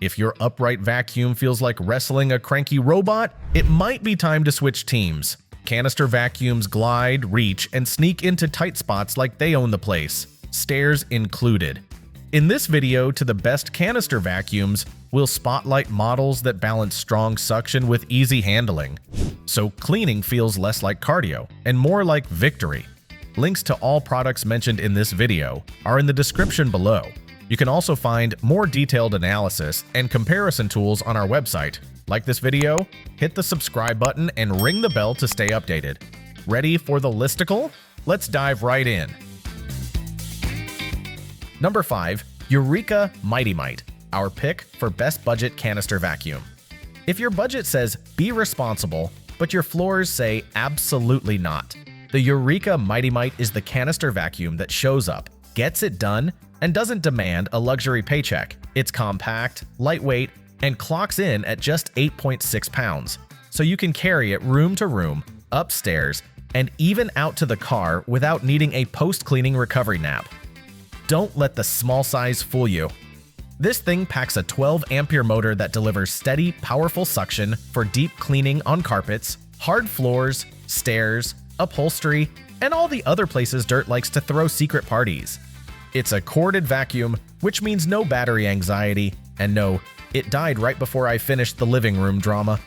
If your upright vacuum feels like wrestling a cranky robot, it might be time to switch teams. Canister vacuums glide, reach, and sneak into tight spots like they own the place, stairs included. In this video to the best canister vacuums, we'll spotlight models that balance strong suction with easy handling, so cleaning feels less like cardio and more like victory. Links to all products mentioned in this video are in the description below. You can also find more detailed analysis and comparison tools on our website. Like this video, hit the subscribe button and ring the bell to stay updated. Ready for the listicle? Let's dive right in. Number 5. Eureka MightyMite, our pick for best budget canister vacuum. If your budget says be responsible, but your floors say absolutely not, the Eureka MightyMite is the canister vacuum that shows up, gets it done, and doesn't demand a luxury paycheck. It's compact, lightweight, and clocks in at just 8.6 pounds, so you can carry it room to room, upstairs, and even out to the car without needing a post-cleaning recovery nap. Don't let the small size fool you. This thing packs a 12-ampere motor that delivers steady, powerful suction for deep cleaning on carpets, hard floors, stairs, upholstery, and all the other places dirt likes to throw secret parties. It's a corded vacuum, which means no battery anxiety, and no, it died right before I finished the living room drama.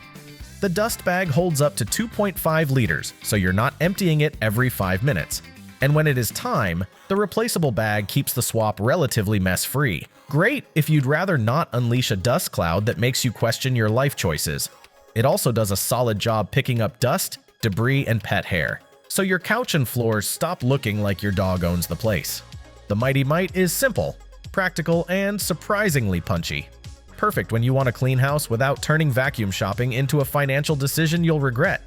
The dust bag holds up to 2.5 liters, so you're not emptying it every 5 minutes. And when it is time, the replaceable bag keeps the swap relatively mess-free. Great if you'd rather not unleash a dust cloud that makes you question your life choices. It also does a solid job picking up dust, debris, and pet hair, so your couch and floors stop looking like your dog owns the place. The MightyMite is simple, practical, and surprisingly punchy. Perfect when you want a clean house without turning vacuum shopping into a financial decision you'll regret.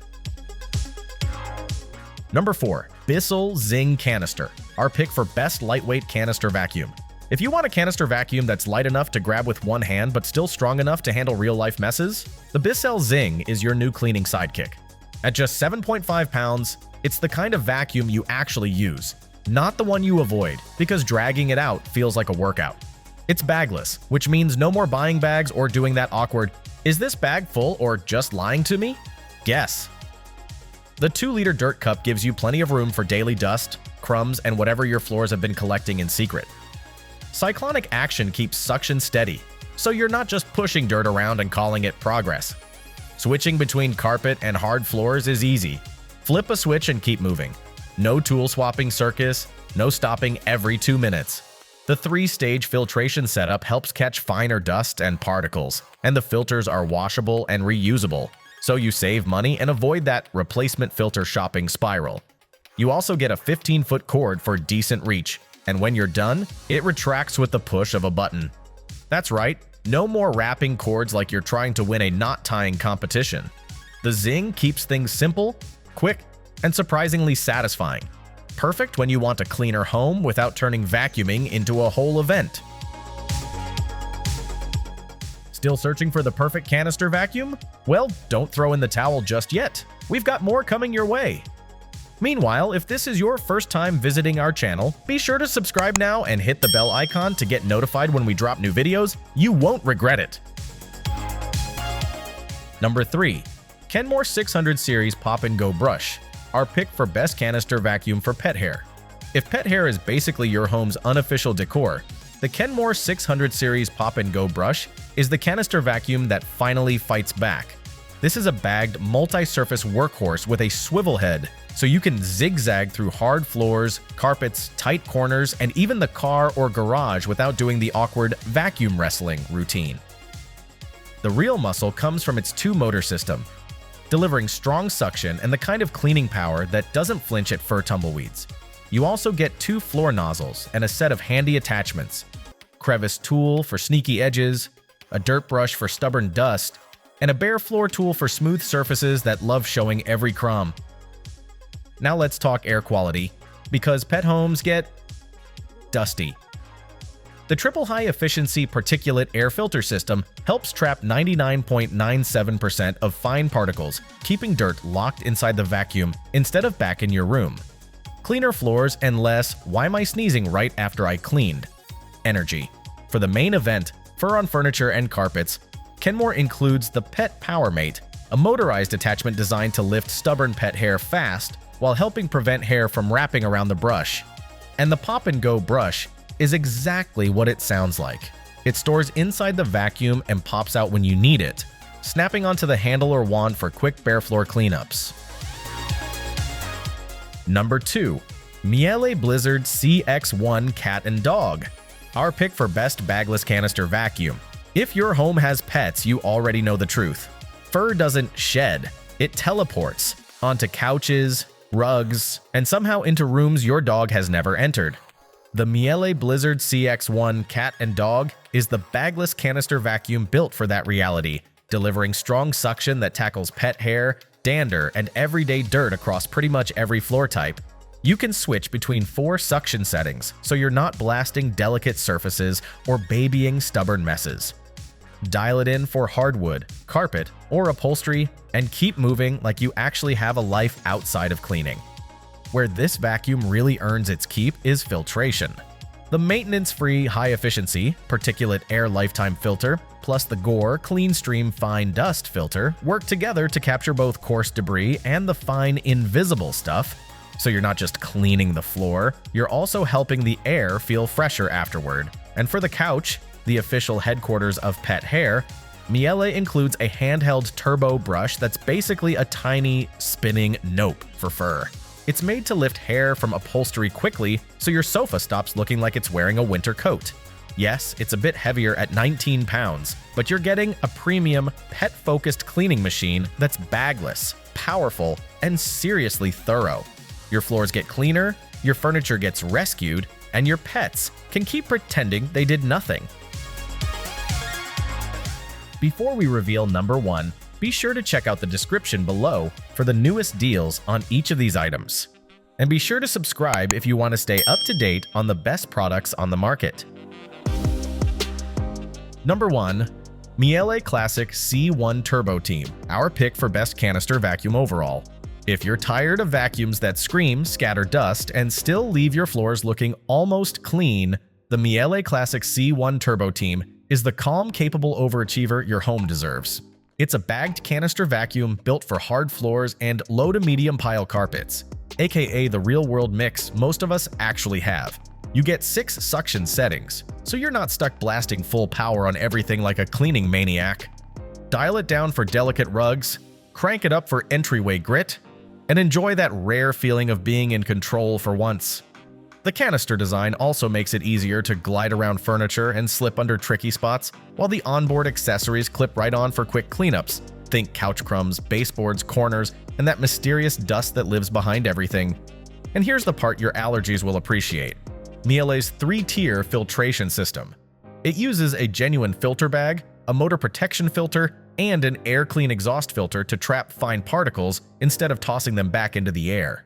Number 4. BISSELL Zing Canister, our pick for best lightweight canister vacuum. If you want a canister vacuum that's light enough to grab with one hand but still strong enough to handle real-life messes, the BISSELL Zing is your new cleaning sidekick. At just 7.5 pounds, it's the kind of vacuum you actually use, not the one you avoid, because dragging it out feels like a workout. It's bagless, which means no more buying bags or doing that awkward, "Is this bag full or just lying to me?" Guess. The 2-liter dirt cup gives you plenty of room for daily dust, crumbs, and whatever your floors have been collecting in secret. Cyclonic action keeps suction steady, so you're not just pushing dirt around and calling it progress. Switching between carpet and hard floors is easy. Flip a switch and keep moving. No tool swapping circus, no stopping every 2 minutes. The 3-stage filtration setup helps catch finer dust and particles, and the filters are washable and reusable, so you save money and avoid that replacement filter shopping spiral. You also get a 15-foot cord for decent reach, and when you're done, it retracts with the push of a button. That's right, no more wrapping cords like you're trying to win a knot-tying competition. The Zing keeps things simple, quick, and surprisingly satisfying. Perfect when you want a cleaner home without turning vacuuming into a whole event. Still searching for the perfect canister vacuum? Well, don't throw in the towel just yet. We've got more coming your way. Meanwhile, if this is your first time visiting our channel, be sure to subscribe now and hit the bell icon to get notified when we drop new videos. You won't regret it. Number 3. Kenmore 600 Series Pop and Go Brush, our pick for best canister vacuum for pet hair. If pet hair is basically your home's unofficial decor, the Kenmore 600 Series Pop and Go Brush is the canister vacuum that finally fights back. This is a bagged, multi-surface workhorse with a swivel head, so you can zigzag through hard floors, carpets, tight corners, and even the car or garage without doing the awkward vacuum wrestling routine. The real muscle comes from its 2-motor system, delivering strong suction and the kind of cleaning power that doesn't flinch at fur tumbleweeds. You also get 2 floor nozzles and a set of handy attachments: crevice tool for sneaky edges, a dirt brush for stubborn dust, and a bare floor tool for smooth surfaces that love showing every crumb. Now let's talk air quality, because pet homes get dusty. The triple high-efficiency particulate air filter system helps trap 99.97% of fine particles, keeping dirt locked inside the vacuum instead of back in your room. Cleaner floors and less "why am I sneezing right after I cleaned?" energy. For the main event, Fur on furniture and carpets, Kenmore includes the Pet Power Mate, a motorized attachment designed to lift stubborn pet hair fast while helping prevent hair from wrapping around the brush. And the Pop and Go brush is exactly what it sounds like. It stores inside the vacuum and pops out when you need it, snapping onto the handle or wand for quick bare floor cleanups. Number 2. Miele Blizzard CX1 Cat and Dog, our pick for best bagless canister vacuum. If your home has pets, you already know the truth. Fur doesn't shed, it teleports onto couches, rugs, and somehow into rooms your dog has never entered. The Miele Blizzard CX1 Cat and Dog is the bagless canister vacuum built for that reality, delivering strong suction that tackles pet hair, dander, and everyday dirt across pretty much every floor type. You can switch between 4 suction settings, so you're not blasting delicate surfaces or babying stubborn messes. Dial it in for hardwood, carpet, or upholstery, and keep moving like you actually have a life outside of cleaning. Where this vacuum really earns its keep is filtration. The maintenance-free, high-efficiency particulate air lifetime filter plus the Gore Clean Stream Fine Dust filter work together to capture both coarse debris and the fine, invisible stuff. So you're not just cleaning the floor, you're also helping the air feel fresher afterward. And for the couch, the official headquarters of pet hair, Miele includes a handheld turbo brush that's basically a tiny, spinning nope for fur. It's made to lift hair from upholstery quickly, so your sofa stops looking like it's wearing a winter coat. Yes, it's a bit heavier at 19 pounds, but you're getting a premium, pet-focused cleaning machine that's bagless, powerful, and seriously thorough. Your floors get cleaner, your furniture gets rescued, and your pets can keep pretending they did nothing. Before we reveal number 1, be sure to check out the description below for the newest deals on each of these items. And be sure to subscribe if you want to stay up to date on the best products on the market. Number 1. Miele Classic C1 Turbo Team, our pick for best canister vacuum overall. If you're tired of vacuums that scream, scatter dust, and still leave your floors looking almost clean, the Miele Classic C1 Turbo Team is the calm, capable overachiever your home deserves. It's a bagged canister vacuum built for hard floors and low to medium pile carpets, aka the real-world mix most of us actually have. You get 6 suction settings, so you're not stuck blasting full power on everything like a cleaning maniac. Dial it down for delicate rugs, crank it up for entryway grit, and enjoy that rare feeling of being in control for once. The canister design also makes it easier to glide around furniture and slip under tricky spots, while the onboard accessories clip right on for quick cleanups. Think couch crumbs, baseboards, corners, and that mysterious dust that lives behind everything. And here's the part your allergies will appreciate: Miele's 3-tier filtration system. It uses a genuine filter bag, a motor protection filter, and an air clean exhaust filter to trap fine particles instead of tossing them back into the air.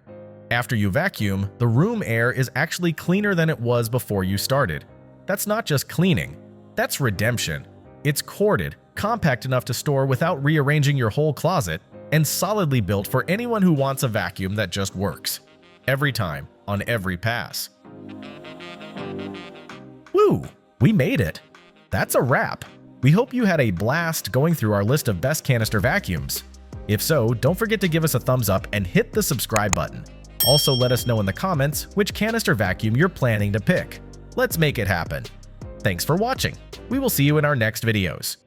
After you vacuum, the room air is actually cleaner than it was before you started. That's not just cleaning, that's redemption. It's corded, compact enough to store without rearranging your whole closet, and solidly built for anyone who wants a vacuum that just works. Every time, on every pass. Woo! We made it! That's a wrap! We hope you had a blast going through our list of best canister vacuums. If so, don't forget to give us a thumbs up and hit the subscribe button. Also, let us know in the comments which canister vacuum you're planning to pick. Let's make it happen. Thanks for watching. We will see you in our next videos.